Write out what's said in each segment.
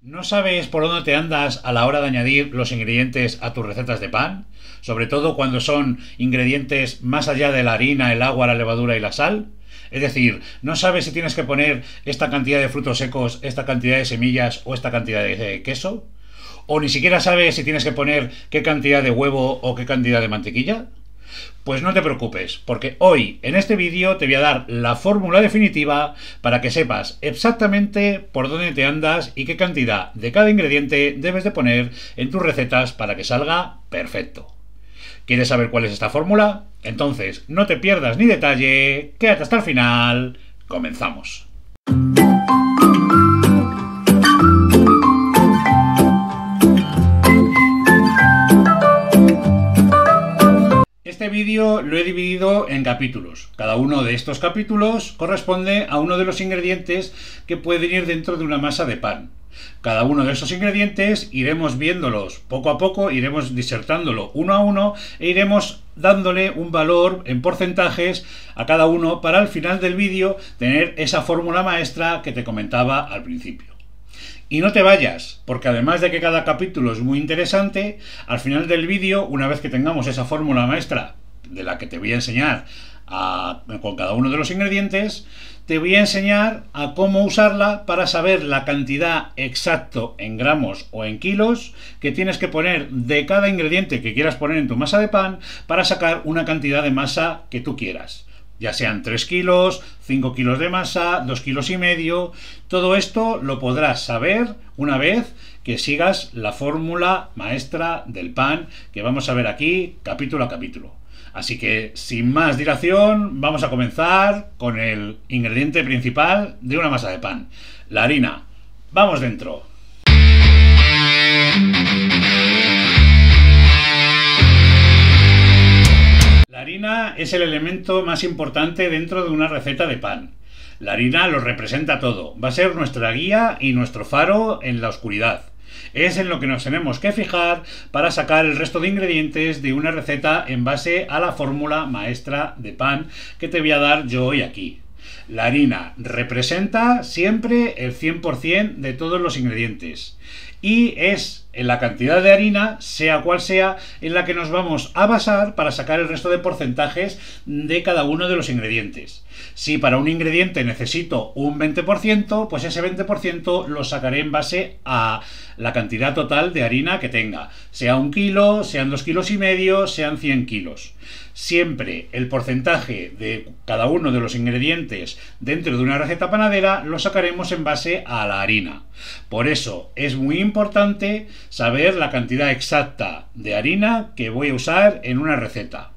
¿No sabes por dónde te andas a la hora de añadir los ingredientes a tus recetas de pan? Sobre todo cuando son ingredientes más allá de la harina, el agua, la levadura y la sal. Es decir, no sabes si tienes que poner esta cantidad de frutos secos, esta cantidad de semillas o esta cantidad de queso. O ni siquiera sabes si tienes que poner qué cantidad de huevo o qué cantidad de mantequilla. Pues no te preocupes, porque hoy en este vídeo te voy a dar la fórmula definitiva para que sepas exactamente por dónde te andas y qué cantidad de cada ingrediente debes de poner en tus recetas para que salga perfecto. ¿Quieres saber cuál es esta fórmula? Entonces no te pierdas ni detalle, quédate hasta el final, comenzamos. Este vídeo lo he dividido en capítulos. Cada uno de estos capítulos corresponde a uno de los ingredientes que pueden ir dentro de una masa de pan. Cada uno de esos ingredientes iremos viéndolos poco a poco, iremos disertándolo uno a uno e iremos dándole un valor en porcentajes a cada uno para al final del vídeo tener esa fórmula maestra que te comentaba al principio. Y no te vayas, porque además de que cada capítulo es muy interesante, al final del vídeo, una vez que tengamos esa fórmula maestra de la que te voy a enseñar con cada uno de los ingredientes, te voy a enseñar a cómo usarla para saber la cantidad exacta en gramos o en kilos que tienes que poner de cada ingrediente que quieras poner en tu masa de pan para sacar una cantidad de masa que tú quieras. Ya sean 3 kilos, 5 kilos de masa, 2 kilos y medio. Todo esto lo podrás saber una vez que sigas la fórmula maestra del pan que vamos a ver aquí capítulo a capítulo. Así que sin más dilación vamos a comenzar con el ingrediente principal de una masa de pan, la harina. ¡Vamos dentro! La harina es el elemento más importante dentro de una receta de pan. La harina lo representa todo, va a ser nuestra guía y nuestro faro en la oscuridad. Es en lo que nos tenemos que fijar para sacar el resto de ingredientes de una receta en base a la fórmula maestra de pan que te voy a dar yo hoy aquí. La harina representa siempre el 100% de todos los ingredientes y es en la cantidad de harina, sea cual sea, en la que nos vamos a basar para sacar el resto de porcentajes de cada uno de los ingredientes. Si para un ingrediente necesito un 20%, pues ese 20% lo sacaré en base a la cantidad total de harina que tenga. Sea 1 kilo, sean 2 kilos y medio, sean 100 kilos. Siempre el porcentaje de cada uno de los ingredientes dentro de una receta panadera lo sacaremos en base a la harina. Por eso es muy importante saber la cantidad exacta de harina que voy a usar en una receta.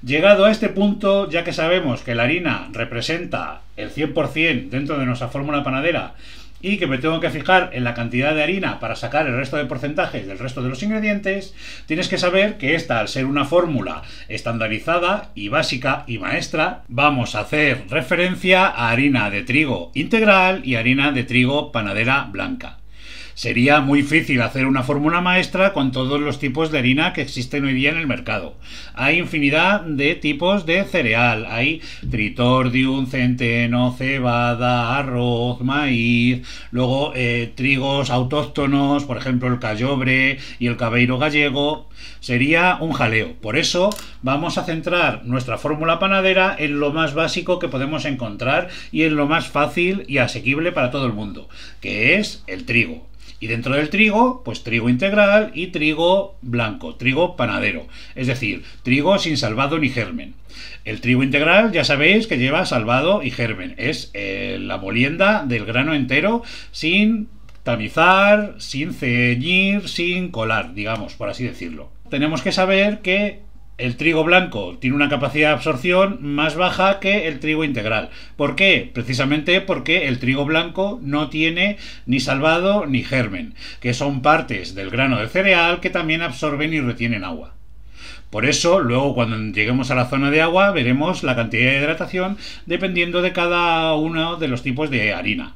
Llegado a este punto, ya que sabemos que la harina representa el 100% dentro de nuestra fórmula panadera y que me tengo que fijar en la cantidad de harina para sacar el resto de porcentajes del resto de los ingredientes, tienes que saber que esta, al ser una fórmula estandarizada y básica y maestra, vamos a hacer referencia a harina de trigo integral y harina de trigo panadera blanca. Sería muy difícil hacer una fórmula maestra con todos los tipos de harina que existen hoy día en el mercado. Hay infinidad de tipos de cereal. Hay tritordium, centeno, cebada, arroz, maíz. Luego trigos autóctonos, por ejemplo el callobre y el cabeiro gallego. Sería un jaleo. Por eso vamos a centrar nuestra fórmula panadera en lo más básico que podemos encontrar y en lo más fácil y asequible para todo el mundo, que es el trigo. Y dentro del trigo, pues trigo integral y trigo blanco, trigo panadero, es decir, trigo sin salvado ni germen. El trigo integral ya sabéis que lleva salvado y germen, es la molienda del grano entero sin tamizar, sin ceñir, sin colar, digamos, por así decirlo. Tenemos que saber que el trigo blanco tiene una capacidad de absorción más baja que el trigo integral. ¿Por qué? Precisamente porque el trigo blanco no tiene ni salvado ni germen, que son partes del grano de cereal que también absorben y retienen agua. Por eso, luego cuando lleguemos a la zona de agua, veremos la cantidad de hidratación dependiendo de cada uno de los tipos de harina.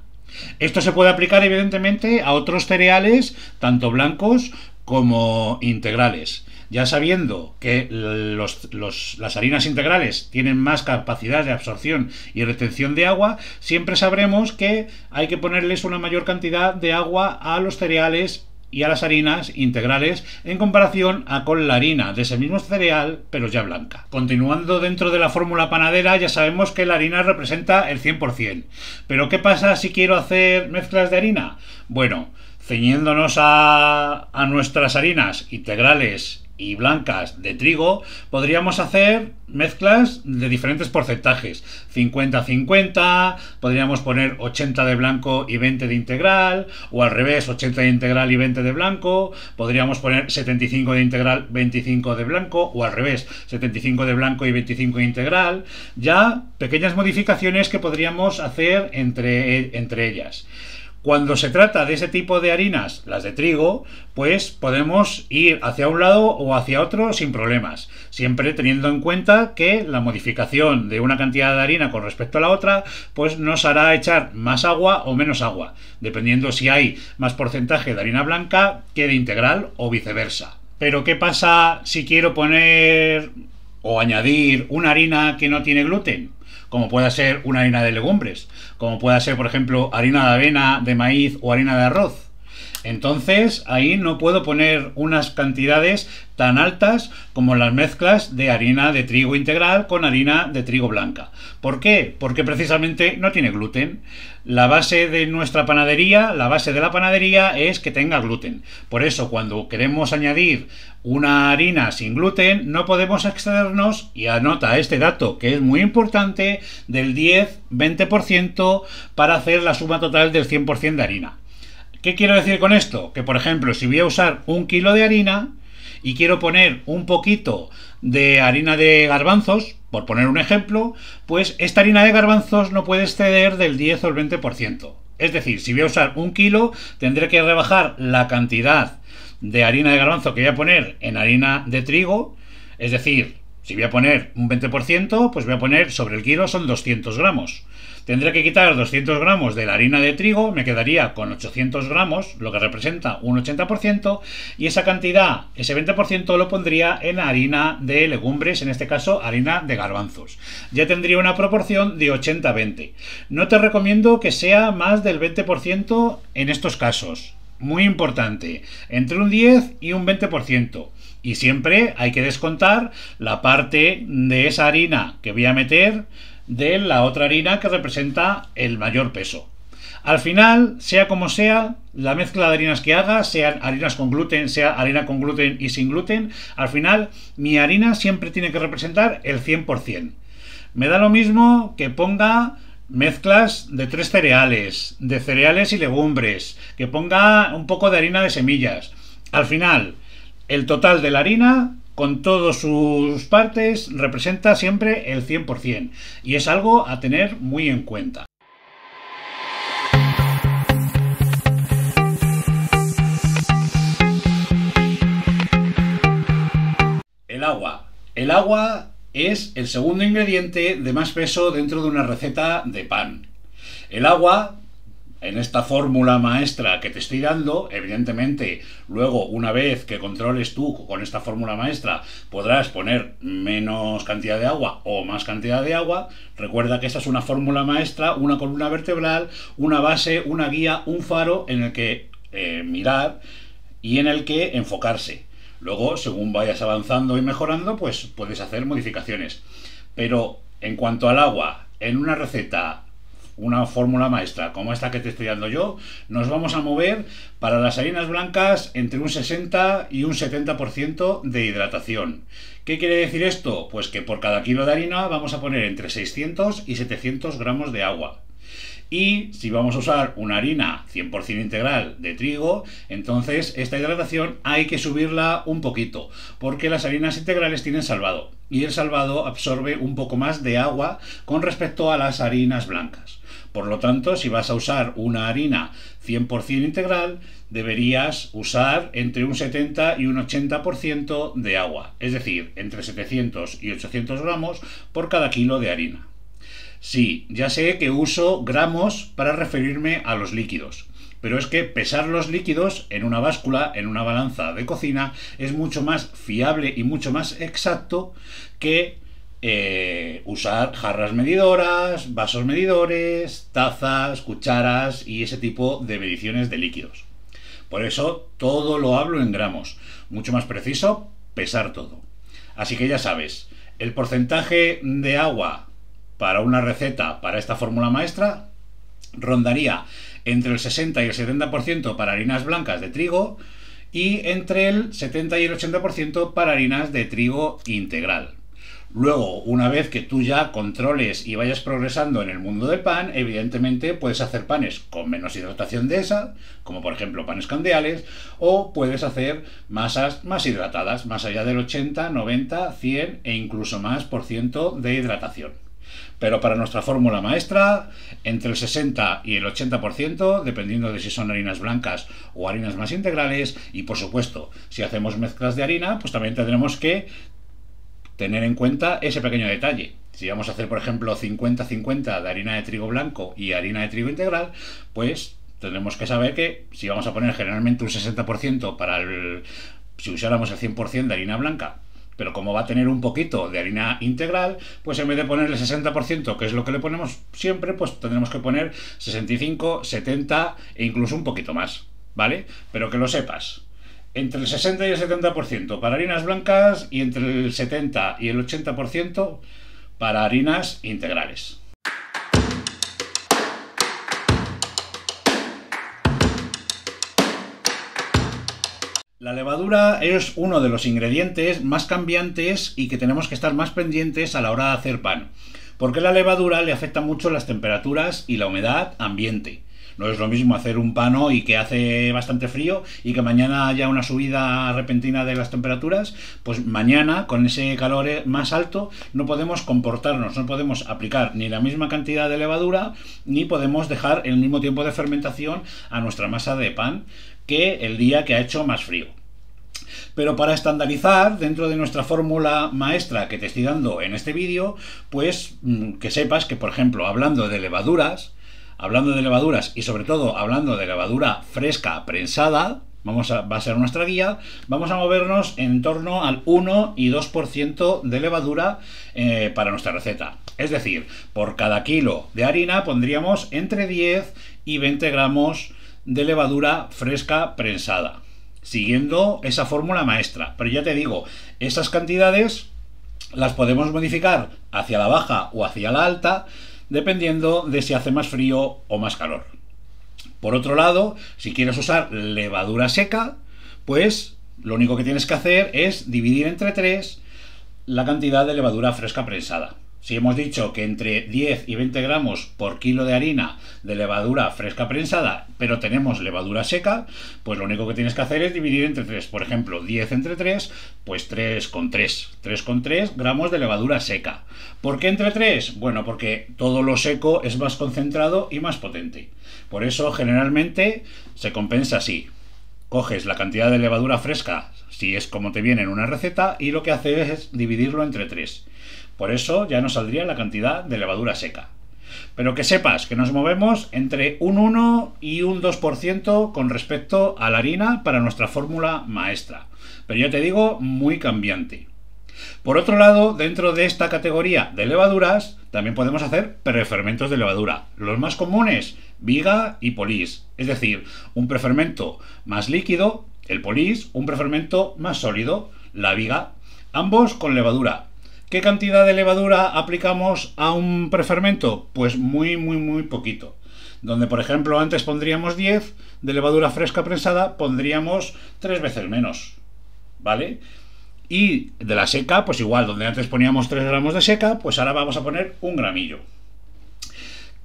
Esto se puede aplicar evidentemente a otros cereales, tanto blancos como integrales. Ya sabiendo que las harinas integrales tienen más capacidad de absorción y retención de agua, siempre sabremos que hay que ponerles una mayor cantidad de agua a los cereales y a las harinas integrales en comparación a con la harina de ese mismo cereal pero ya blanca. Continuando dentro de la fórmula panadera, ya sabemos que la harina representa el 100%. Pero ¿qué pasa si quiero hacer mezclas de harina? Bueno, ceñiéndonos a nuestras harinas integrales y blancas de trigo, podríamos hacer mezclas de diferentes porcentajes, 50-50, podríamos poner 80 de blanco y 20 de integral, o al revés, 80 de integral y 20 de blanco, podríamos poner 75 de integral, 25 de blanco, o al revés, 75 de blanco y 25 de integral. Ya pequeñas modificaciones que podríamos hacer entre ellas. Cuando se trata de ese tipo de harinas, las de trigo, pues podemos ir hacia un lado o hacia otro sin problemas, siempre teniendo en cuenta que la modificación de una cantidad de harina con respecto a la otra, pues nos hará echar más agua o menos agua, dependiendo si hay más porcentaje de harina blanca que de integral o viceversa. Pero ¿qué pasa si quiero poner o añadir una harina que no tiene gluten? Como pueda ser una harina de legumbres, como pueda ser, por ejemplo, harina de avena, de maíz o harina de arroz. Entonces, ahí no puedo poner unas cantidades tan altas como las mezclas de harina de trigo integral con harina de trigo blanca. ¿Por qué? Porque precisamente no tiene gluten. La base de nuestra panadería, la base de la panadería es que tenga gluten. Por eso, cuando queremos añadir una harina sin gluten, no podemos excedernos, y anota este dato que es muy importante, del 10-20% para hacer la suma total del 100% de harina. ¿Qué quiero decir con esto? Que, por ejemplo, si voy a usar 1 kilo de harina y quiero poner un poquito de harina de garbanzos, por poner un ejemplo, pues esta harina de garbanzos no puede exceder del 10 o el 20%. Es decir, si voy a usar 1 kilo, tendré que rebajar la cantidad de harina de garbanzo que voy a poner en harina de trigo. Es decir, si voy a poner un 20%, pues voy a poner sobre el kilo son 200 gramos. Tendré que quitar 200 gramos de la harina de trigo, me quedaría con 800 gramos, lo que representa un 80%, y esa cantidad, ese 20%, lo pondría en harina de legumbres, en este caso harina de garbanzos. Ya tendría una proporción de 80-20. No te recomiendo que sea más del 20% en estos casos. Muy importante, entre un 10 y un 20%. Y siempre hay que descontar la parte de esa harina que voy a meter de la otra harina que representa el mayor peso. Al final, sea como sea, la mezcla de harinas que haga, sean harinas con gluten, sea harina con gluten y sin gluten, al final mi harina siempre tiene que representar el 100%. Me da lo mismo que ponga mezclas de 3 cereales, de cereales y legumbres, que ponga un poco de harina de semillas. Al final, el total de la harina, con todas sus partes, representa siempre el 100%, y es algo a tener muy en cuenta. El agua. El agua es el segundo ingrediente de más peso dentro de una receta de pan. El agua, en esta fórmula maestra que te estoy dando, evidentemente, luego una vez que controles tú con esta fórmula maestra, podrás poner menos cantidad de agua o más cantidad de agua. Recuerda que esta es una fórmula maestra, una columna vertebral, una base, una guía, un faro en el que mirar y en el que enfocarse. Luego, según vayas avanzando y mejorando, pues puedes hacer modificaciones. Pero en cuanto al agua, en una receta, una fórmula maestra como esta que te estoy dando yo, nos vamos a mover para las harinas blancas entre un 60 y un 70% de hidratación. ¿Qué quiere decir esto? Pues que por cada kilo de harina vamos a poner entre 600 y 700 gramos de agua. Y si vamos a usar una harina 100% integral de trigo, entonces esta hidratación hay que subirla un poquito, porque las harinas integrales tienen salvado, y el salvado absorbe un poco más de agua con respecto a las harinas blancas. Por lo tanto, si vas a usar una harina 100% integral, deberías usar entre un 70 y un 80% de agua, es decir, entre 700 y 800 gramos por cada kilo de harina. Sí, ya sé que uso gramos para referirme a los líquidos, pero es que pesar los líquidos en una báscula, en una balanza de cocina, es mucho más fiable y mucho más exacto que usar jarras medidoras, vasos medidores, tazas, cucharas y ese tipo de mediciones de líquidos. Por eso todo lo hablo en gramos. Mucho más preciso pesar todo. Así que ya sabes, el porcentaje de agua para una receta, para esta fórmula maestra, rondaría entre el 60 y el 70% para harinas blancas de trigo y entre el 70 y el 80% para harinas de trigo integral. Luego, una vez que tú ya controles y vayas progresando en el mundo del pan, evidentemente puedes hacer panes con menos hidratación de esa, como por ejemplo panes candeales, o puedes hacer masas más hidratadas, más allá del 80, 90, 100 e incluso más por ciento de hidratación. Pero para nuestra fórmula maestra, entre el 60 y el 80%, dependiendo de si son harinas blancas o harinas más integrales, y por supuesto, si hacemos mezclas de harina, pues también tendremos que tener en cuenta ese pequeño detalle. Si vamos a hacer, por ejemplo, 50-50 de harina de trigo blanco y harina de trigo integral, pues tendremos que saber que si vamos a poner generalmente un 60% si usáramos el 100% de harina blanca, pero como va a tener un poquito de harina integral, pues en vez de ponerle 60%, que es lo que le ponemos siempre, pues tendremos que poner 65, 70 e incluso un poquito más, ¿vale? Pero que lo sepas. Entre el 60 y el 70% para harinas blancas y entre el 70 y el 80% para harinas integrales. La levadura es uno de los ingredientes más cambiantes y que tenemos que estar más pendientes a la hora de hacer pan, porque la levadura le afecta mucho las temperaturas y la humedad ambiente. No es lo mismo hacer un pan hoy que hace bastante frío y que mañana haya una subida repentina de las temperaturas, pues mañana con ese calor más alto no podemos comportarnos, no podemos aplicar ni la misma cantidad de levadura ni podemos dejar el mismo tiempo de fermentación a nuestra masa de pan que el día que ha hecho más frío. Pero para estandarizar dentro de nuestra fórmula maestra que te estoy dando en este vídeo, pues que sepas que, por ejemplo, hablando de levaduras y sobre todo hablando de levadura fresca prensada, va a ser nuestra guía, vamos a movernos en torno al 1 y 2% de levadura para nuestra receta. Es decir, por cada kilo de harina pondríamos entre 10 y 20 gramos de levadura fresca prensada, siguiendo esa fórmula maestra. Pero ya te digo, esas cantidades las podemos modificar hacia la baja o hacia la alta, dependiendo de si hace más frío o más calor. Por otro lado, si quieres usar levadura seca, pues lo único que tienes que hacer es dividir entre 3 la cantidad de levadura fresca prensada. Si hemos dicho que entre 10 y 20 gramos por kilo de harina de levadura fresca prensada, pero tenemos levadura seca, pues lo único que tienes que hacer es dividir entre 3. Por ejemplo, 10 entre 3, pues 3,3 gramos de levadura seca. ¿Por qué entre 3? Bueno, porque todo lo seco es más concentrado y más potente. Por eso generalmente se compensa así. Coges la cantidad de levadura fresca, si es como te viene en una receta, y lo que haces es dividirlo entre 3. Por eso ya nos saldría la cantidad de levadura seca. Pero que sepas que nos movemos entre un 1 y un 2% con respecto a la harina para nuestra fórmula maestra. Pero ya te digo, muy cambiante. Por otro lado, dentro de esta categoría de levaduras, también podemos hacer prefermentos de levadura. Los más comunes, viga y polís. Es decir, un prefermento más líquido, el polís, un prefermento más sólido, la viga. Ambos con levadura. ¿Qué cantidad de levadura aplicamos a un prefermento? Pues muy poquito. Donde, por ejemplo, antes pondríamos 10 de levadura fresca prensada, pondríamos 3 veces menos, ¿vale? Y de la seca, pues igual, donde antes poníamos 3 gramos de seca, pues ahora vamos a poner 1 gramillo.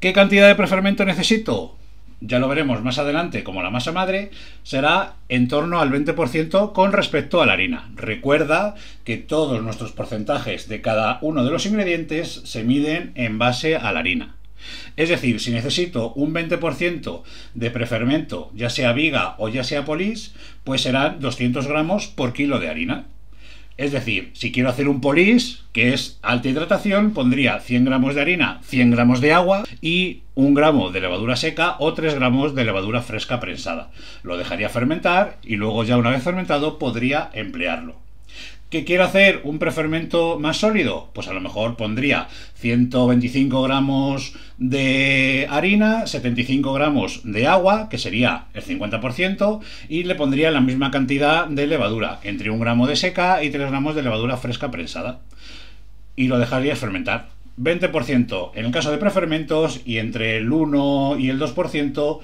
¿Qué cantidad de prefermento necesito? Ya lo veremos más adelante, como la masa madre, será en torno al 20% con respecto a la harina. Recuerda que todos nuestros porcentajes de cada uno de los ingredientes se miden en base a la harina. Es decir, si necesito un 20% de prefermento, ya sea viga o ya sea polís, pues serán 200 gramos por kilo de harina. Es decir, si quiero hacer un polis, que es alta hidratación, pondría 100 gramos de harina, 100 gramos de agua y 1 gramo de levadura seca o 3 gramos de levadura fresca prensada. Lo dejaría fermentar y luego ya una vez fermentado podría emplearlo. ¿Qué quiero hacer? ¿Un prefermento más sólido? Pues a lo mejor pondría 125 gramos de harina, 75 gramos de agua, que sería el 50%, y le pondría la misma cantidad de levadura, entre 1 gramo de seca y 3 gramos de levadura fresca prensada. Y lo dejarías fermentar. 20% en el caso de prefermentos y entre el 1 y el 2%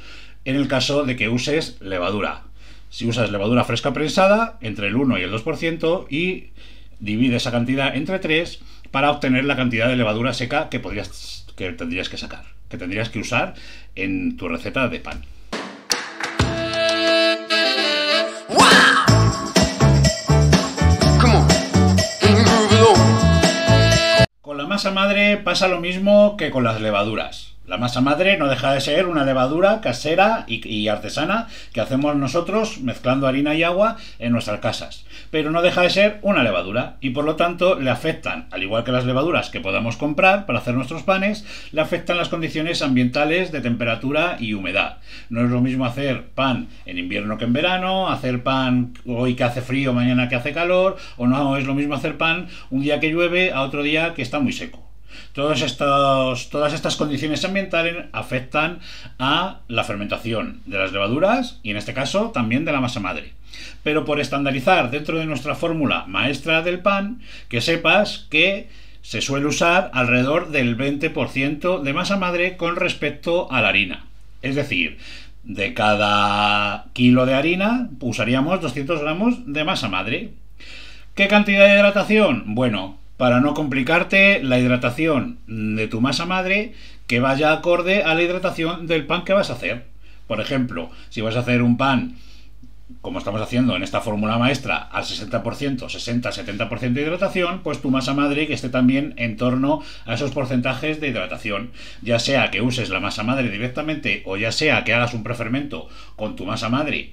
en el caso de que uses levadura. Si usas levadura fresca prensada, entre el 1 y el 2% y divide esa cantidad entre 3 para obtener la cantidad de levadura seca que tendrías que sacar, que tendrías que usar en tu receta de pan. Con la masa madre pasa lo mismo que con las levaduras. La masa madre no deja de ser una levadura casera y artesana que hacemos nosotros mezclando harina y agua en nuestras casas. Pero no deja de ser una levadura y por lo tanto le afectan, al igual que las levaduras que podamos comprar para hacer nuestros panes, le afectan las condiciones ambientales de temperatura y humedad. No es lo mismo hacer pan en invierno que en verano, hacer pan hoy que hace frío, mañana que hace calor, o no es lo mismo hacer pan un día que llueve a otro día que está muy seco. Todas estas condiciones ambientales afectan a la fermentación de las levaduras y en este caso también de la masa madre. Pero por estandarizar dentro de nuestra fórmula maestra del pan, que sepas que se suele usar alrededor del 20% de masa madre con respecto a la harina. Es decir, de cada kilo de harina usaríamos 200 gramos de masa madre. ¿Qué cantidad de hidratación? Bueno, para no complicarte, la hidratación de tu masa madre que vaya acorde a la hidratación del pan que vas a hacer. Por ejemplo, si vas a hacer un pan, como estamos haciendo en esta fórmula maestra, al 60%, 60-70% de hidratación, pues tu masa madre que esté también en torno a esos porcentajes de hidratación. Ya sea que uses la masa madre directamente o ya sea que hagas un prefermento con tu masa madre.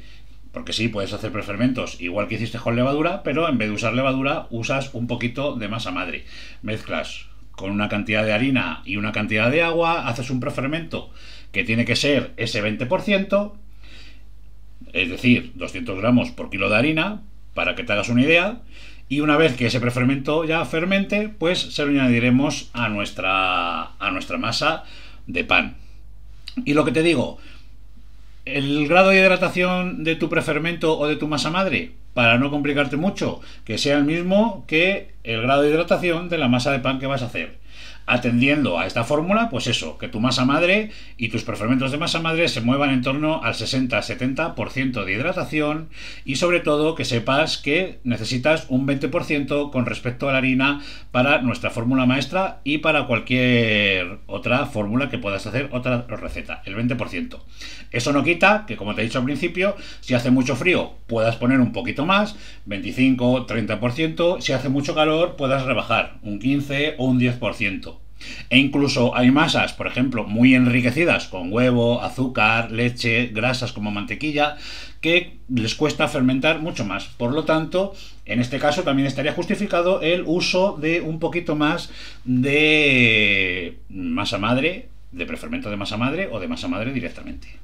Porque sí, puedes hacer prefermentos igual que hiciste con levadura, pero en vez de usar levadura, usas un poquito de masa madre. Mezclas con una cantidad de harina y una cantidad de agua, haces un prefermento que tiene que ser ese 20%, es decir, 200 gramos por kilo de harina, para que te hagas una idea, y una vez que ese prefermento ya fermente, pues se lo añadiremos a nuestra masa de pan. Y lo que te digo, el grado de hidratación de tu prefermento o de tu masa madre, para no complicarte mucho, que sea el mismo que el grado de hidratación de la masa de pan que vas a hacer. Atendiendo a esta fórmula, pues eso, que tu masa madre y tus prefermentos de masa madre se muevan en torno al 60-70% de hidratación y sobre todo que sepas que necesitas un 20% con respecto a la harina para nuestra fórmula maestra y para cualquier otra fórmula que puedas hacer, otra receta, el 20%. Eso no quita que, como te he dicho al principio, si hace mucho frío puedas poner un poquito más, 25-30%, si hace mucho calor puedas rebajar un 15 o un 10%. E incluso hay masas, por ejemplo, muy enriquecidas con huevo, azúcar, leche, grasas como mantequilla, que les cuesta fermentar mucho más. Por lo tanto, en este caso también estaría justificado el uso de un poquito más de masa madre, de prefermento de masa madre o de masa madre directamente.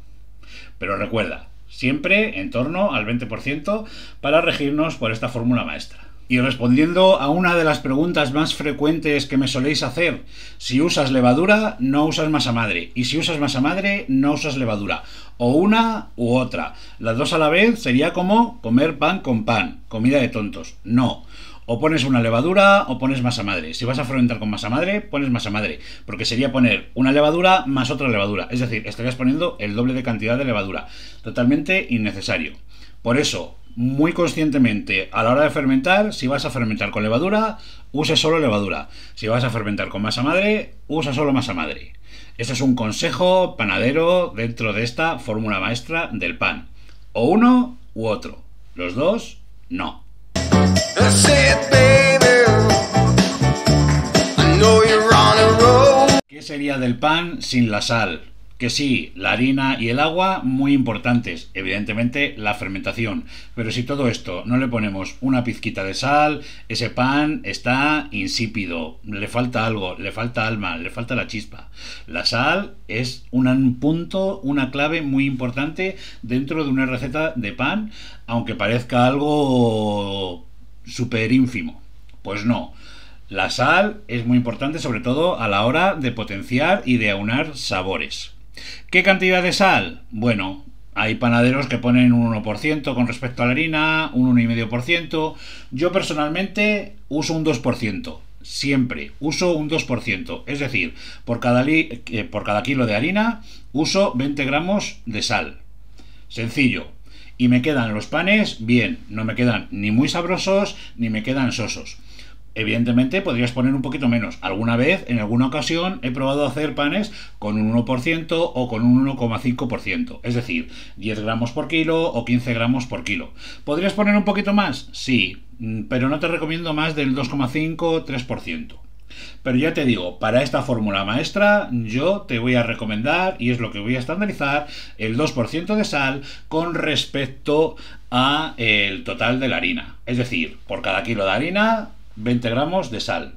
Pero recuerda, siempre en torno al 20% para regirnos por esta fórmula maestra. Y respondiendo a una de las preguntas más frecuentes que me soléis hacer, si usas levadura, no usas masa madre. Y si usas masa madre, no usas levadura. O una u otra. Las dos a la vez sería como comer pan con pan. Comida de tontos. No. O pones una levadura o pones masa madre. Si vas a fermentar con masa madre, pones masa madre. Porque sería poner una levadura más otra levadura. Es decir, estarías poniendo el doble de cantidad de levadura. Totalmente innecesario. Por eso, muy conscientemente, a la hora de fermentar, si vas a fermentar con levadura, use solo levadura. Si vas a fermentar con masa madre, usa solo masa madre. Este es un consejo panadero dentro de esta fórmula maestra del pan. O uno u otro. Los dos, no. ¿Qué sería del pan sin la sal? Que sí, la harina y el agua muy importantes, evidentemente la fermentación, pero si todo esto no le ponemos una pizquita de sal, ese pan está insípido, le falta algo, le falta alma, le falta la chispa. La sal es un punto, una clave muy importante dentro de una receta de pan, aunque parezca algo súper ínfimo. Pues no. La sal es muy importante, sobre todo a la hora de potenciar y de aunar sabores. ¿Qué cantidad de sal? Bueno, hay panaderos que ponen un 1% con respecto a la harina, un 1,5%. Yo personalmente uso un 2%. Siempre uso un 2%. Es decir, por cada kilo de harina uso 20 gramos de sal. Sencillo. Y me quedan los panes bien. No me quedan ni muy sabrosos ni me quedan sosos. Evidentemente podrías poner un poquito menos. Alguna vez, en alguna ocasión, he probado a hacer panes con un 1% o con un 1,5%. Es decir, 10 gramos por kilo o 15 gramos por kilo. ¿Podrías poner un poquito más? Sí, pero no te recomiendo más del 2,5-3%. Pero ya te digo, para esta fórmula maestra yo te voy a recomendar, y es lo que voy a estandarizar, el 2% de sal con respecto a el total de la harina. Es decir, por cada kilo de harina, 20 gramos de sal.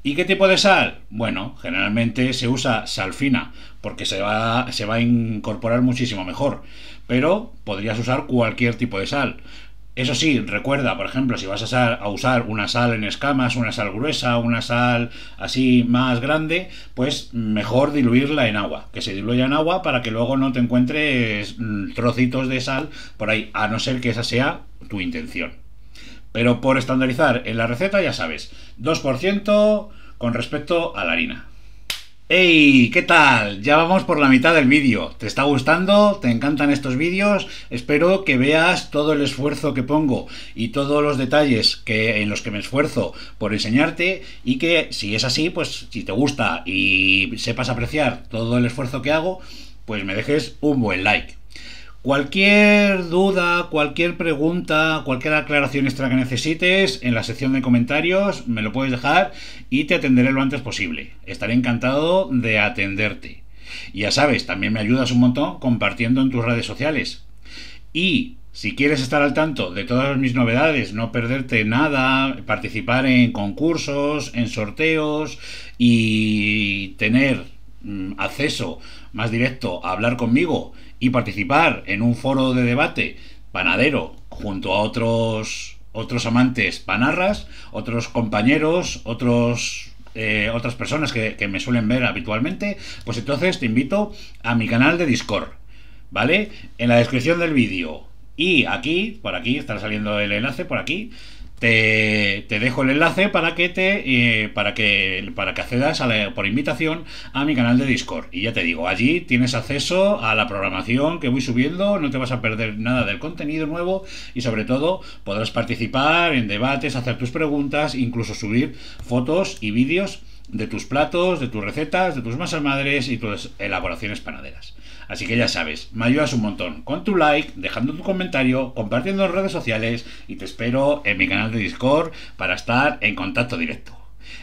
¿Y qué tipo de sal? Bueno, generalmente se usa sal fina, porque se va a incorporar muchísimo mejor. Pero podrías usar cualquier tipo de sal. Eso sí, recuerda, por ejemplo, si vas a usar una sal en escamas, una sal gruesa, una sal así más grande, pues mejor diluirla en agua. Que se diluya en agua para que luego no te encuentres trocitos de sal por ahí, a no ser que esa sea tu intención. Pero por estandarizar en la receta, ya sabes, 2% con respecto a la harina. ¡Hey! ¿Qué tal? Ya vamos por la mitad del vídeo. ¿Te está gustando? ¿Te encantan estos vídeos? Espero que veas todo el esfuerzo que pongo y todos los detalles en los que me esfuerzo por enseñarte, y que si es así, pues si te gusta y sepas apreciar todo el esfuerzo que hago, pues me dejes un buen like. Cualquier duda, cualquier pregunta, cualquier aclaración extra que necesites, en la sección de comentarios me lo puedes dejar y te atenderé lo antes posible. Estaré encantado de atenderte. Y ya sabes, también me ayudas un montón compartiendo en tus redes sociales. Y si quieres estar al tanto de todas mis novedades, no perderte nada, participar en concursos, en sorteos y tener acceso más directo a hablar conmigo y participar en un foro de debate panadero junto a otros amantes panarras, otros compañeros, otras personas que me suelen ver habitualmente, pues entonces te invito a mi canal de Discord, ¿vale? En la descripción del vídeo y aquí, por aquí, estará saliendo el enlace por aquí. Te dejo el enlace para que accedas por invitación a mi canal de Discord. Y ya te digo, allí tienes acceso a la programación que voy subiendo, no te vas a perder nada del contenido nuevo y sobre todo podrás participar en debates, hacer tus preguntas, incluso subir fotos y vídeos de tus platos, de tus recetas, de tus masas madres y tus elaboraciones panaderas. Así que ya sabes, me ayudas un montón con tu like, dejando tu comentario, compartiendo en redes sociales, y te espero en mi canal de Discord para estar en contacto directo.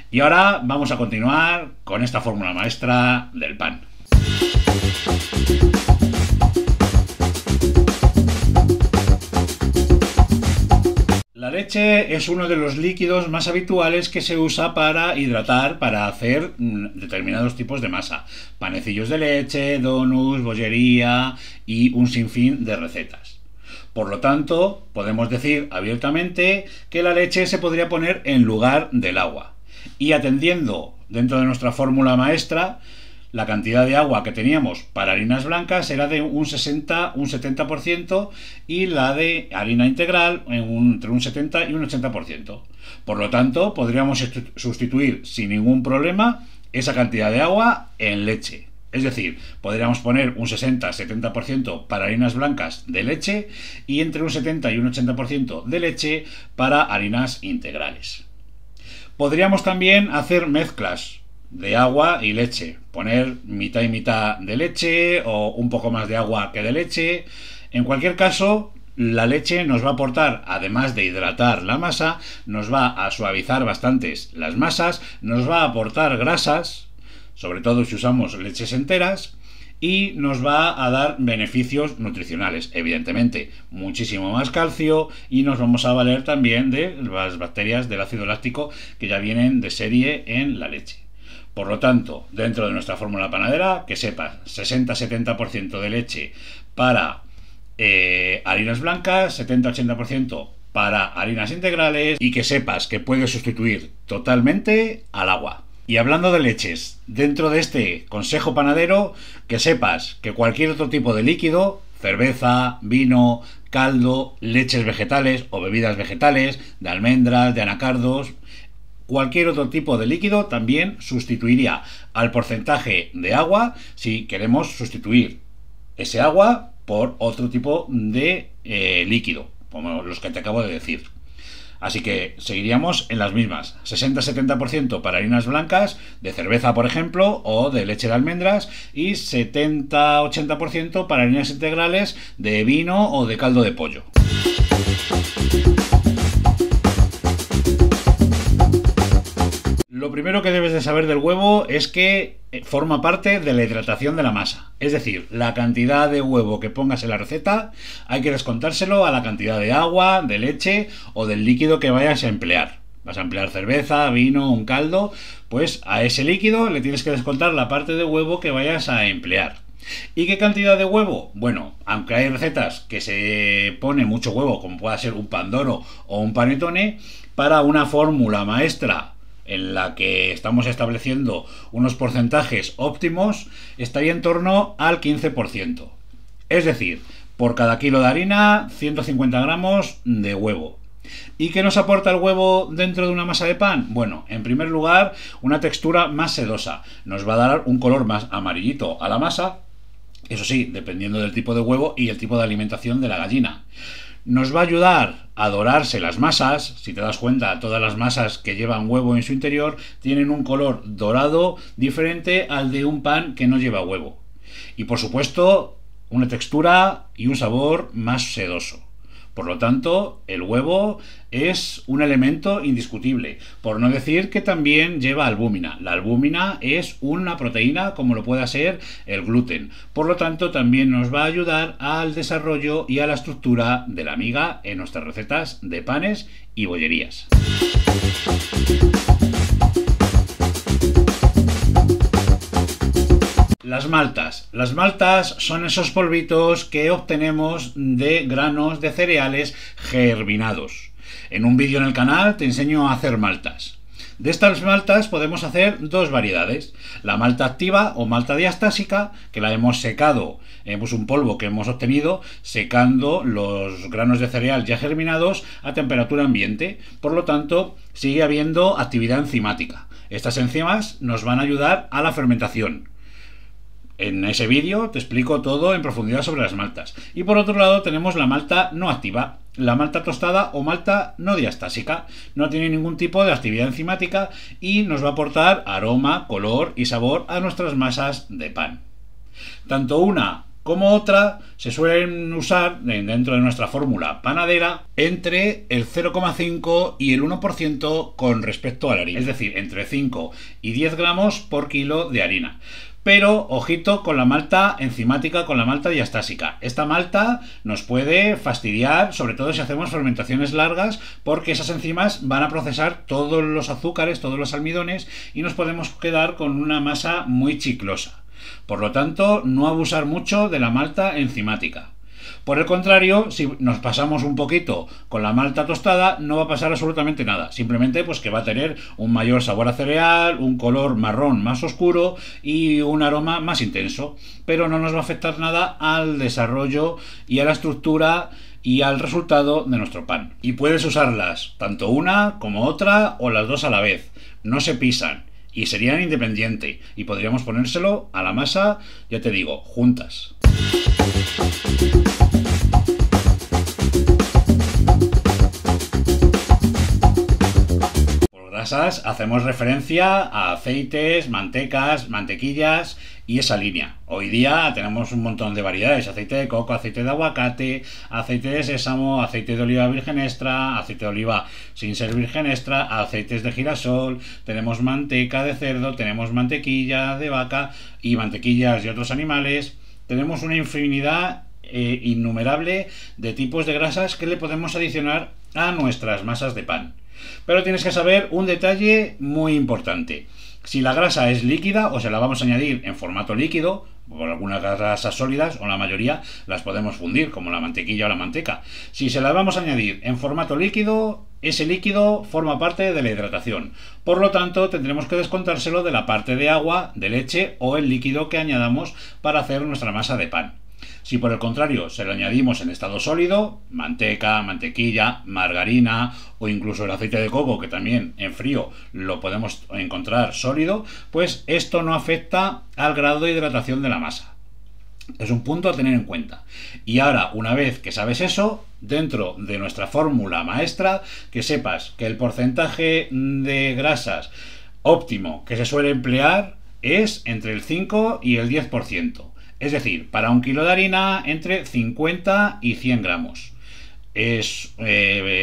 Y ahora vamos a continuar con esta fórmula maestra del pan. La leche es uno de los líquidos más habituales que se usa para hidratar, para hacer determinados tipos de masa. Panecillos de leche, donuts, bollería y un sinfín de recetas. Por lo tanto, podemos decir abiertamente que la leche se podría poner en lugar del agua. Y atendiendo dentro de nuestra fórmula maestra, la cantidad de agua que teníamos para harinas blancas era de un 70% y la de harina integral entre un 70 y un 80%. Por lo tanto, podríamos sustituir sin ningún problema esa cantidad de agua en leche. Es decir, podríamos poner un 60-70% para harinas blancas de leche y entre un 70 y un 80% de leche para harinas integrales. Podríamos también hacer mezclas de agua y leche, poner mitad y mitad de leche o un poco más de agua que de leche. En cualquier caso, la leche nos va a aportar, además de hidratar la masa, nos va a suavizar bastantes las masas, nos va a aportar grasas, sobre todo si usamos leches enteras, y nos va a dar beneficios nutricionales, evidentemente, muchísimo más calcio, y nos vamos a valer también de las bacterias del ácido láctico que ya vienen de serie en la leche. Por lo tanto, dentro de nuestra fórmula panadera, que sepas, 60-70% de leche para harinas blancas, 70-80% para harinas integrales, y que sepas que puedes sustituir totalmente al agua. Y hablando de leches, dentro de este consejo panadero, que sepas que cualquier otro tipo de líquido, cerveza, vino, caldo, leches vegetales o bebidas vegetales, de almendras, de anacardos, cualquier otro tipo de líquido también sustituiría al porcentaje de agua si queremos sustituir ese agua por otro tipo de líquido, como los que te acabo de decir. Así que seguiríamos en las mismas, 60-70% para harinas blancas, de cerveza por ejemplo, o de leche de almendras, y 70-80% para harinas integrales de vino o de caldo de pollo. Lo primero que debes de saber del huevo es que forma parte de la hidratación de la masa. Es decir, la cantidad de huevo que pongas en la receta hay que descontárselo a la cantidad de agua, de leche o del líquido que vayas a emplear. Vas a emplear cerveza, vino, un caldo, pues a ese líquido le tienes que descontar la parte de huevo que vayas a emplear. ¿Y qué cantidad de huevo? Bueno, aunque hay recetas que se pone mucho huevo, como pueda ser un pandoro o un panettone, para una fórmula maestra en la que estamos estableciendo unos porcentajes óptimos, estaría en torno al 15%. Es decir, por cada kilo de harina, 150 gramos de huevo. ¿Y qué nos aporta el huevo dentro de una masa de pan? Bueno, en primer lugar, una textura más sedosa. Nos va a dar un color más amarillito a la masa, eso sí, dependiendo del tipo de huevo y el tipo de alimentación de la gallina. Nos va a ayudar a dorarse las masas. Si te das cuenta, todas las masas que llevan huevo en su interior tienen un color dorado diferente al de un pan que no lleva huevo. Y por supuesto, una textura y un sabor más sedoso. Por lo tanto, el huevo es un elemento indiscutible, por no decir que también lleva albúmina. La albúmina es una proteína como lo pueda ser el gluten. Por lo tanto, también nos va a ayudar al desarrollo y a la estructura de la miga en nuestras recetas de panes y bollerías. Las maltas. Las maltas son esos polvitos que obtenemos de granos de cereales germinados. En un vídeo en el canal te enseño a hacer maltas. De estas maltas podemos hacer dos variedades. La malta activa o malta diastásica, que la hemos secado, es un polvo que hemos obtenido secando los granos de cereal ya germinados a temperatura ambiente. Por lo tanto, sigue habiendo actividad enzimática. Estas enzimas nos van a ayudar a la fermentación. En ese vídeo te explico todo en profundidad sobre las maltas. Y por otro lado tenemos la malta no activa, la malta tostada o malta no diastásica. No tiene ningún tipo de actividad enzimática y nos va a aportar aroma, color y sabor a nuestras masas de pan. Tanto una como otra se suelen usar dentro de nuestra fórmula panadera entre el 0,5 y el 1% con respecto a la harina. Es decir, entre 5 y 10 gramos por kilo de harina. Pero, ojito con la malta enzimática, con la malta diastásica. Esta malta nos puede fastidiar, sobre todo si hacemos fermentaciones largas, porque esas enzimas van a procesar todos los azúcares, todos los almidones, y nos podemos quedar con una masa muy chiclosa. Por lo tanto, no abusar mucho de la malta enzimática. Por el contrario, si nos pasamos un poquito con la malta tostada, no va a pasar absolutamente nada. Simplemente pues que va a tener un mayor sabor a cereal, un color marrón más oscuro y un aroma más intenso. Pero no nos va a afectar nada al desarrollo y a la estructura y al resultado de nuestro pan. Y puedes usarlas tanto una como otra o las dos a la vez. No se pisan y serían independientes y podríamos ponérselo a la masa, ya te digo, juntas. Por grasas hacemos referencia a aceites, mantecas, mantequillas y esa línea. Hoy día tenemos un montón de variedades: aceite de coco, aceite de aguacate, aceite de sésamo, aceite de oliva virgen extra, aceite de oliva sin ser virgen extra, aceites de girasol, tenemos manteca de cerdo, tenemos mantequilla de vaca y mantequillas de otros animales. Tenemos una infinidad innumerable de tipos de grasas que le podemos adicionar a nuestras masas de pan. Pero tienes que saber un detalle muy importante: si la grasa es líquida o se la vamos a añadir en formato líquido, por algunas grasas sólidas, o la mayoría las podemos fundir, como la mantequilla o la manteca. Si se las vamos a añadir en formato líquido, ese líquido forma parte de la hidratación. Por lo tanto, tendremos que descontárselo de la parte de agua, de leche o el líquido que añadamos para hacer nuestra masa de pan. Si por el contrario se lo añadimos en estado sólido, manteca, mantequilla, margarina o incluso el aceite de coco, que también en frío lo podemos encontrar sólido, pues esto no afecta al grado de hidratación de la masa. Es un punto a tener en cuenta. Y ahora, una vez que sabes eso, dentro de nuestra fórmula maestra, que sepas que el porcentaje de grasas óptimo que se suele emplear es entre el 5 y el 10%. Es decir, para un kilo de harina entre 50 y 100 gramos. Es,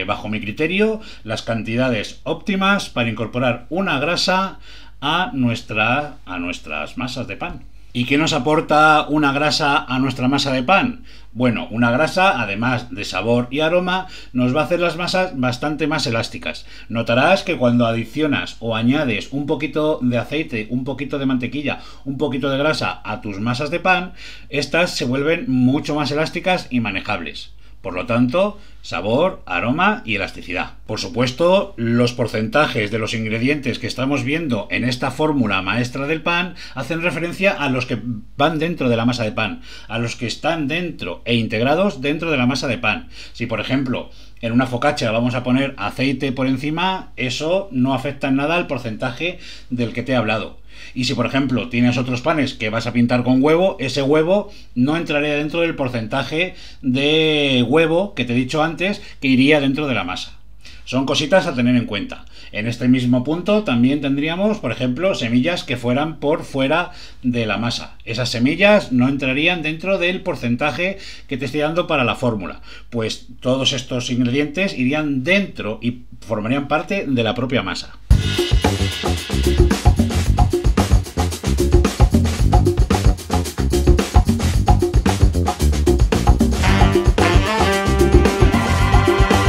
bajo mi criterio, las cantidades óptimas para incorporar una grasa a nuestras masas de pan. ¿Y qué nos aporta una grasa a nuestra masa de pan? Bueno, una grasa, además de sabor y aroma, nos va a hacer las masas bastante más elásticas. Notarás que cuando adicionas o añades un poquito de aceite, un poquito de mantequilla, un poquito de grasa a tus masas de pan, estas se vuelven mucho más elásticas y manejables. Por lo tanto, sabor, aroma y elasticidad. Por supuesto, los porcentajes de los ingredientes que estamos viendo en esta fórmula maestra del pan hacen referencia a los que van dentro de la masa de pan, a los que están dentro e integrados dentro de la masa de pan. Si, por ejemplo, en una focaccia vamos a poner aceite por encima, eso no afecta en nada al porcentaje del que te he hablado. Y si, por ejemplo, tienes otros panes que vas a pintar con huevo, ese huevo no entraría dentro del porcentaje de huevo que te he dicho antes, que iría dentro de la masa. Son cositas a tener en cuenta. En este mismo punto también tendríamos, por ejemplo, semillas que fueran por fuera de la masa. Esas semillas no entrarían dentro del porcentaje que te estoy dando para la fórmula, pues todos estos ingredientes irían dentro y formarían parte de la propia masa.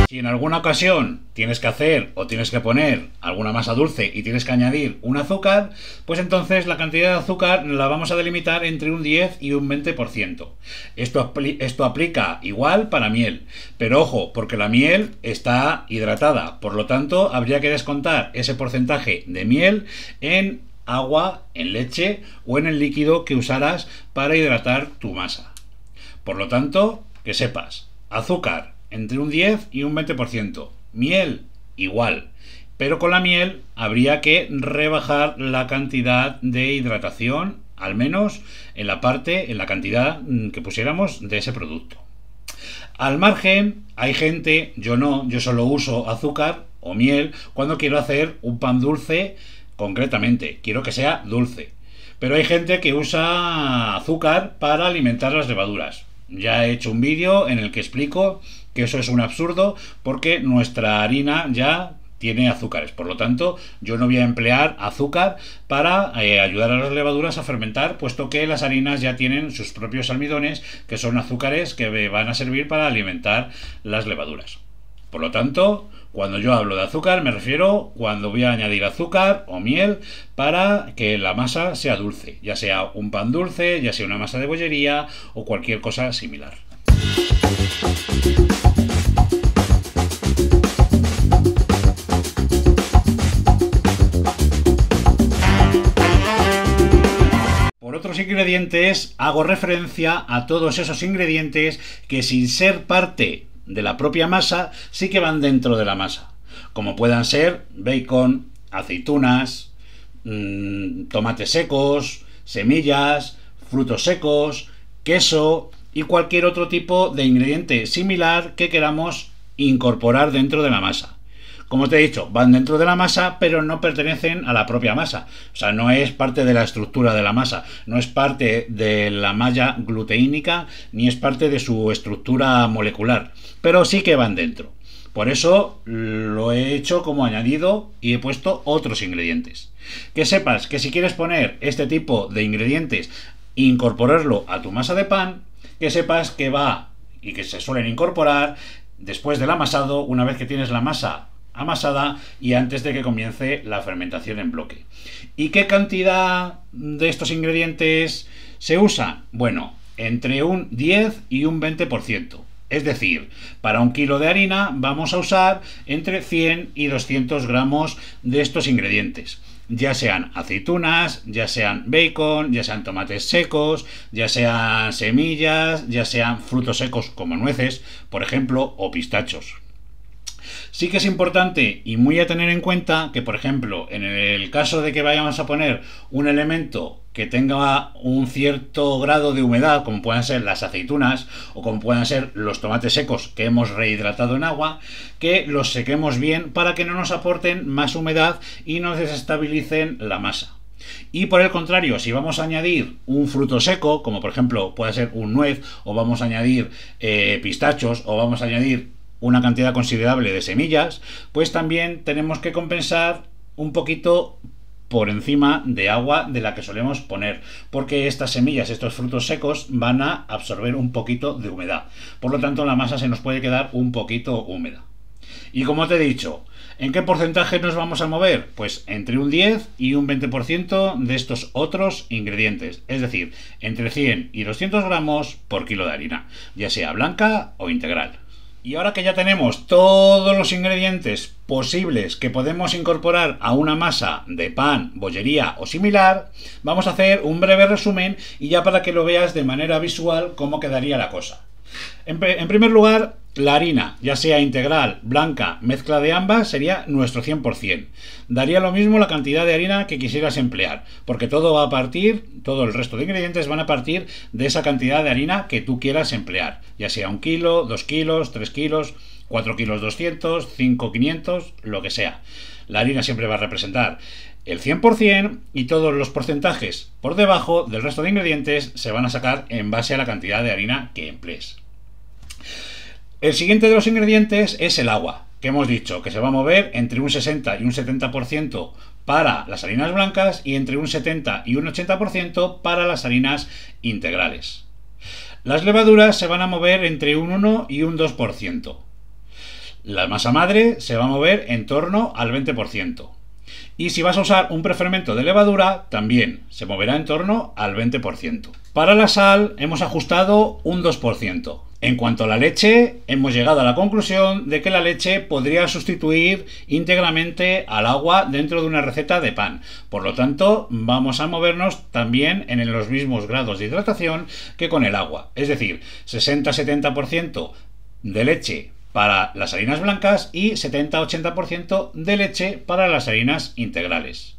Si en alguna ocasión tienes que hacer o tienes que poner alguna masa dulce y tienes que añadir un azúcar, pues entonces la cantidad de azúcar la vamos a delimitar entre un 10 y un 20%. Esto aplica igual para miel, pero ojo, porque la miel está hidratada, por lo tanto habría que descontar ese porcentaje de miel en agua, en leche o en el líquido que usaras para hidratar tu masa. Por lo tanto, que sepas, azúcar entre un 10 y un 20%. Miel, igual. Pero con la miel habría que rebajar la cantidad de hidratación, al menos en la cantidad que pusiéramos de ese producto. Al margen, hay gente, yo no, yo solo uso azúcar o miel cuando quiero hacer un pan dulce, concretamente, quiero que sea dulce. Pero hay gente que usa azúcar para alimentar las levaduras. Ya he hecho un vídeo en el que explico que eso es un absurdo, porque nuestra harina ya tiene azúcares. Por lo tanto, yo no voy a emplear azúcar para ayudar a las levaduras a fermentar, puesto que las harinas ya tienen sus propios almidones, que son azúcares que van a servir para alimentar las levaduras. Por lo tanto, cuando yo hablo de azúcar, me refiero cuando voy a añadir azúcar o miel para que la masa sea dulce, ya sea un pan dulce, ya sea una masa de bollería o cualquier cosa similar. Por otros ingredientes, hago referencia a todos esos ingredientes que, sin ser parte de la propia masa, sí que van dentro de la masa, como puedan ser bacon, aceitunas, tomates secos, semillas, frutos secos, queso y cualquier otro tipo de ingrediente similar que queramos incorporar dentro de la masa. como te he dicho, van dentro de la masa, pero no pertenecen a la propia masa. O sea, no es parte de la estructura de la masa, no es parte de la malla gluteínica, ni es parte de su estructura molecular, pero sí que van dentro. Por eso lo he hecho como añadido y he puesto otros ingredientes. Que sepas que si quieres poner este tipo de ingredientes e incorporarlo a tu masa de pan, que sepas que va y que se suelen incorporar después del amasado, una vez que tienes la masa amasada y antes de que comience la fermentación en bloque. ¿Y qué cantidad de estos ingredientes se usa? Bueno, entre un 10 y un 20%. Es decir, para un kilo de harina vamos a usar entre 100 y 200 gramos de estos ingredientes. Ya sean aceitunas, ya sean bacon, ya sean tomates secos, ya sean semillas, ya sean frutos secos como nueces, por ejemplo, o pistachos. Sí que es importante y muy a tener en cuenta que, por ejemplo, en el caso de que vayamos a poner un elemento que tenga un cierto grado de humedad, como puedan ser las aceitunas o como puedan ser los tomates secos que hemos rehidratado en agua, que los sequemos bien para que no nos aporten más humedad y no desestabilicen la masa. Y por el contrario, si vamos a añadir un fruto seco, como por ejemplo puede ser un nuez, o vamos a añadir pistachos, o vamos a añadir una cantidad considerable de semillas, pues también tenemos que compensar un poquito por encima de agua de la que solemos poner, porque estas semillas, estos frutos secos van a absorber un poquito de humedad, por lo tanto la masa se nos puede quedar un poquito húmeda. Y como te he dicho, ¿en qué porcentaje nos vamos a mover? Pues entre un 10 y un 20% de estos otros ingredientes, es decir, entre 100 y 200 gramos por kilo de harina, ya sea blanca o integral. Y ahora que ya tenemos todos los ingredientes posibles que podemos incorporar a una masa de pan, bollería o similar, vamos a hacer un breve resumen y ya para que lo veas de manera visual cómo quedaría la cosa. En primer lugar, la harina, ya sea integral, blanca, mezcla de ambas, sería nuestro 100%. Daría lo mismo la cantidad de harina que quisieras emplear, porque todo va a partir, todo el resto de ingredientes van a partir de esa cantidad de harina que tú quieras emplear, ya sea 1 kilo, 2 kilos, 3 kilos, 4 kilos 200, 5 500, lo que sea. La harina siempre va a representar el 100% y todos los porcentajes por debajo del resto de ingredientes se van a sacar en base a la cantidad de harina que emplees. El siguiente de los ingredientes es el agua, que hemos dicho que se va a mover entre un 60 y un 70% para las harinas blancas y entre un 70 y un 80% para las harinas integrales. Las levaduras se van a mover entre un 1 y un 2%. La masa madre se va a mover en torno al 20%. Y si vas a usar un prefermento de levadura, también se moverá en torno al 20%. Para la sal hemos ajustado un 2%. En cuanto a la leche, hemos llegado a la conclusión de que la leche podría sustituir íntegramente al agua dentro de una receta de pan. Por lo tanto, vamos a movernos también en los mismos grados de hidratación que con el agua. Es decir, 60-70% de leche para las harinas blancas y 70-80% de leche para las harinas integrales.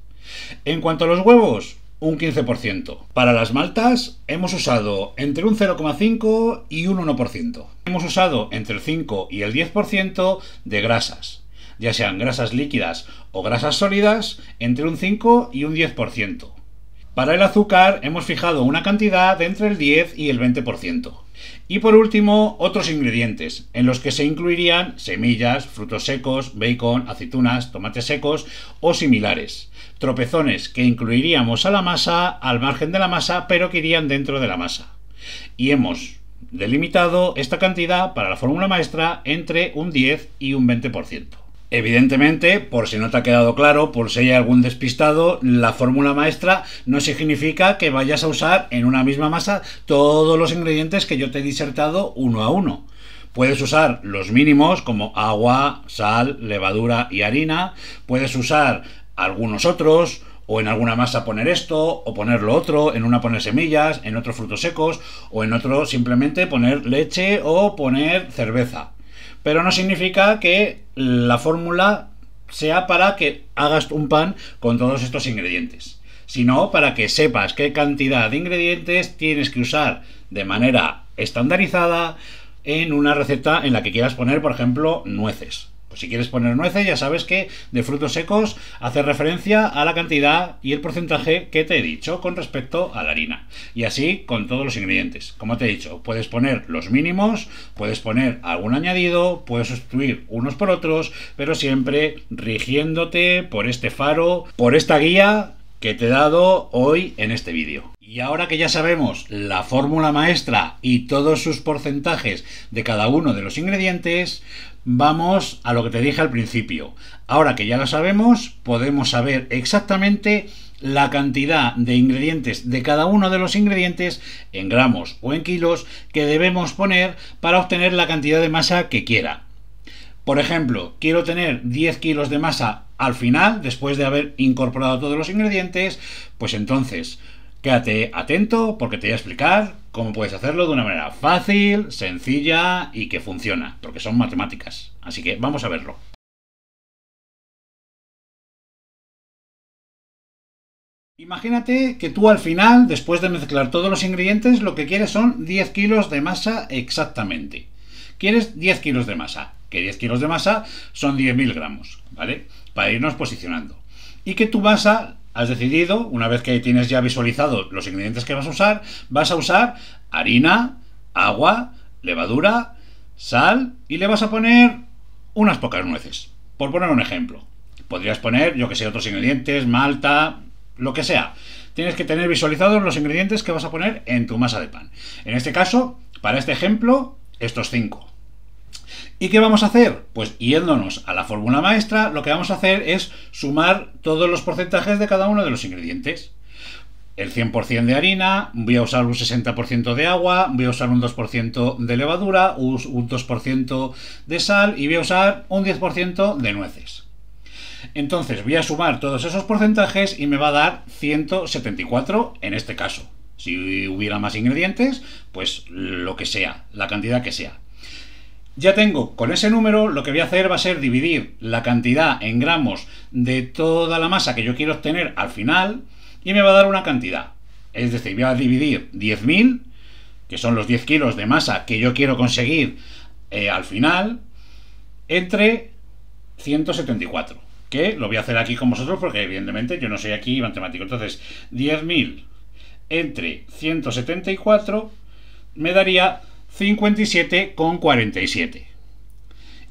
En cuanto a los huevos, un 15%. Para las maltas hemos usado entre un 0,5 y un 1%. Hemos usado entre el 5 y el 10% de grasas, ya sean grasas líquidas o grasas sólidas, entre un 5 y un 10%. Para el azúcar hemos fijado una cantidad de entre el 10 y el 20%. Y por último, otros ingredientes, en los que se incluirían semillas, frutos secos, bacon, aceitunas, tomates secos o similares. Tropezones que incluiríamos a la masa, al margen de la masa, pero que irían dentro de la masa. Y hemos delimitado esta cantidad para la fórmula maestra entre un 10 y un 20%. Evidentemente, por si no te ha quedado claro, por si hay algún despistado, la fórmula maestra no significa que vayas a usar en una misma masa todos los ingredientes que yo te he disertado uno a uno. Puedes usar los mínimos como agua, sal, levadura y harina. Puedes usar algunos otros, o en alguna masa poner esto, o poner lo otro, en una poner semillas, en otro frutos secos, o en otro simplemente poner leche o poner cerveza. Pero no significa que la fórmula sea para que hagas un pan con todos estos ingredientes, sino para que sepas qué cantidad de ingredientes tienes que usar de manera estandarizada en una receta en la que quieras poner, por ejemplo, nueces. Pues si quieres poner nueces, ya sabes que de frutos secos hace referencia a la cantidad y el porcentaje que te he dicho con respecto a la harina. Y así con todos los ingredientes. Como te he dicho, puedes poner los mínimos, puedes poner algún añadido, puedes sustituir unos por otros, pero siempre rigiéndote por este faro, por esta guía que te he dado hoy en este vídeo. Y ahora que ya sabemos la fórmula maestra y todos sus porcentajes de cada uno de los ingredientes, vamos a lo que te dije al principio. Ahora que ya lo sabemos, podemos saber exactamente la cantidad de ingredientes de cada uno de los ingredientes en gramos o en kilos que debemos poner para obtener la cantidad de masa que quiera. Por ejemplo, quiero tener 10 kilos de masa al final, después de haber incorporado todos los ingredientes, pues entonces quédate atento porque te voy a explicar cómo puedes hacerlo de una manera fácil, sencilla y que funciona, porque son matemáticas. Así que vamos a verlo. Imagínate que tú al final, después de mezclar todos los ingredientes, lo que quieres son 10 kilos de masa exactamente. Quieres 10 kilos de masa, que 10 kilos de masa son 10.000 gramos, ¿vale? Para irnos posicionando. Y que tu masa, has decidido, una vez que tienes ya visualizado los ingredientes que vas a usar harina, agua, levadura, sal y le vas a poner unas pocas nueces. Por poner un ejemplo. Podrías poner, yo que sé, otros ingredientes, malta, lo que sea. Tienes que tener visualizados los ingredientes que vas a poner en tu masa de pan. En este caso, para este ejemplo, estos 5. ¿Y qué vamos a hacer? Pues yéndonos a la fórmula maestra, lo que vamos a hacer es sumar todos los porcentajes de cada uno de los ingredientes. El 100% de harina, voy a usar un 60% de agua, voy a usar un 2% de levadura, un 2% de sal y voy a usar un 10% de nueces. Entonces voy a sumar todos esos porcentajes y me va a dar 174 en este caso. Si hubiera más ingredientes, pues lo que sea, la cantidad que sea. Ya tengo con ese número, lo que voy a hacer va a ser dividir la cantidad en gramos de toda la masa que yo quiero obtener al final y me va a dar una cantidad. Es decir, voy a dividir 10.000, que son los 10 kilos de masa que yo quiero conseguir al final, entre 174. Que lo voy a hacer aquí con vosotros porque evidentemente yo no soy aquí matemático. Entonces, 10.000 entre 174 me daría 57,47.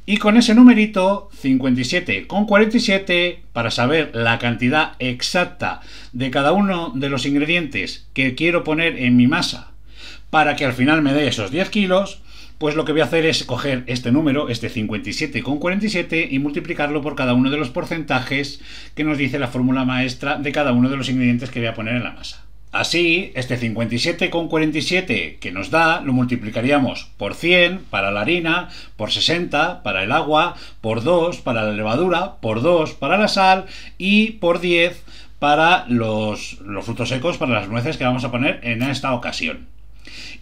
Y con ese numerito, 57,47, para saber la cantidad exacta de cada uno de los ingredientes que quiero poner en mi masa para que al final me dé esos 10 kilos, pues lo que voy a hacer es coger este número, este 57,47, y multiplicarlo por cada uno de los porcentajes que nos dice la fórmula maestra de cada uno de los ingredientes que voy a poner en la masa. Así, este 57,47 que nos da, lo multiplicaríamos por 100 para la harina, por 60 para el agua, por 2 para la levadura, por 2 para la sal y por 10 para los frutos secos, para las nueces que vamos a poner en esta ocasión.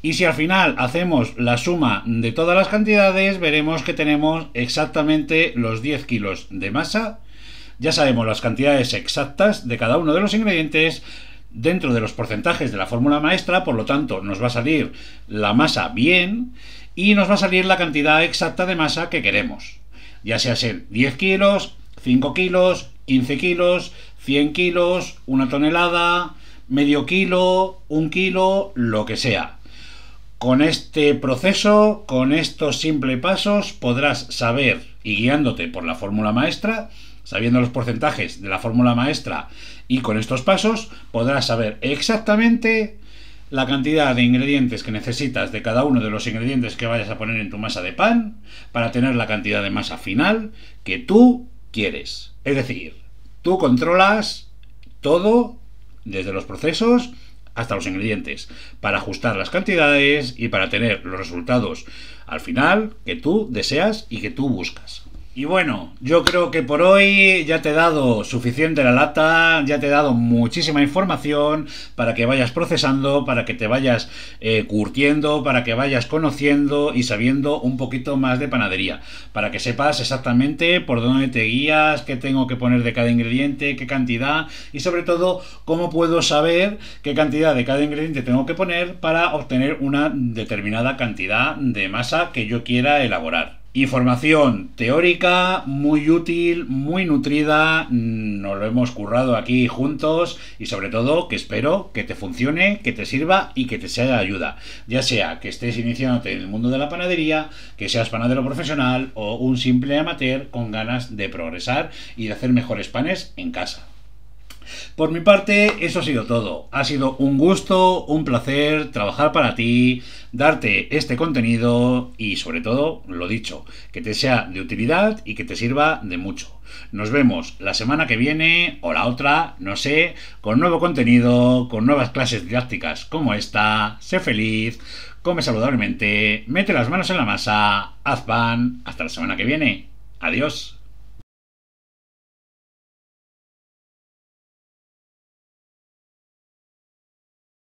Y si al final hacemos la suma de todas las cantidades, veremos que tenemos exactamente los 10 kilos de masa. Ya sabemos las cantidades exactas de cada uno de los ingredientes dentro de los porcentajes de la fórmula maestra, por lo tanto nos va a salir la masa bien y nos va a salir la cantidad exacta de masa que queremos, ya sea ser 10 kilos, 5 kilos, 15 kilos, 100 kilos, una tonelada, medio kilo, 1 kilo, lo que sea. Con este proceso, con estos simples pasos, podrás saber, y guiándote por la fórmula maestra, sabiendo los porcentajes de la fórmula maestra y con estos pasos, podrás saber exactamente la cantidad de ingredientes que necesitas de cada uno de los ingredientes que vayas a poner en tu masa de pan para tener la cantidad de masa final que tú quieres. Es decir, tú controlas todo desde los procesos hasta los ingredientes para ajustar las cantidades y para tener los resultados al final que tú deseas y que tú buscas. Y bueno, yo creo que por hoy ya te he dado suficiente la lata, ya te he dado muchísima información para que vayas procesando, para que te vayas curtiendo, para que vayas conociendo y sabiendo un poquito más de panadería, para que sepas exactamente por dónde te guías, qué tengo que poner de cada ingrediente, qué cantidad y sobre todo cómo puedo saber qué cantidad de cada ingrediente tengo que poner para obtener una determinada cantidad de masa que yo quiera elaborar. Información teórica muy útil, muy nutrida, nos lo hemos currado aquí juntos y sobre todo que espero que te funcione, que te sirva y que te sea de ayuda. Ya sea que estés iniciándote en el mundo de la panadería, que seas panadero profesional o un simple amateur con ganas de progresar y de hacer mejores panes en casa. Por mi parte, eso ha sido todo. Ha sido un gusto, un placer trabajar para ti, darte este contenido y sobre todo, lo dicho, que te sea de utilidad y que te sirva de mucho. Nos vemos la semana que viene o la otra, no sé, con nuevo contenido, con nuevas clases didácticas como esta. Sé feliz, come saludablemente, mete las manos en la masa, haz pan. Hasta la semana que viene. Adiós.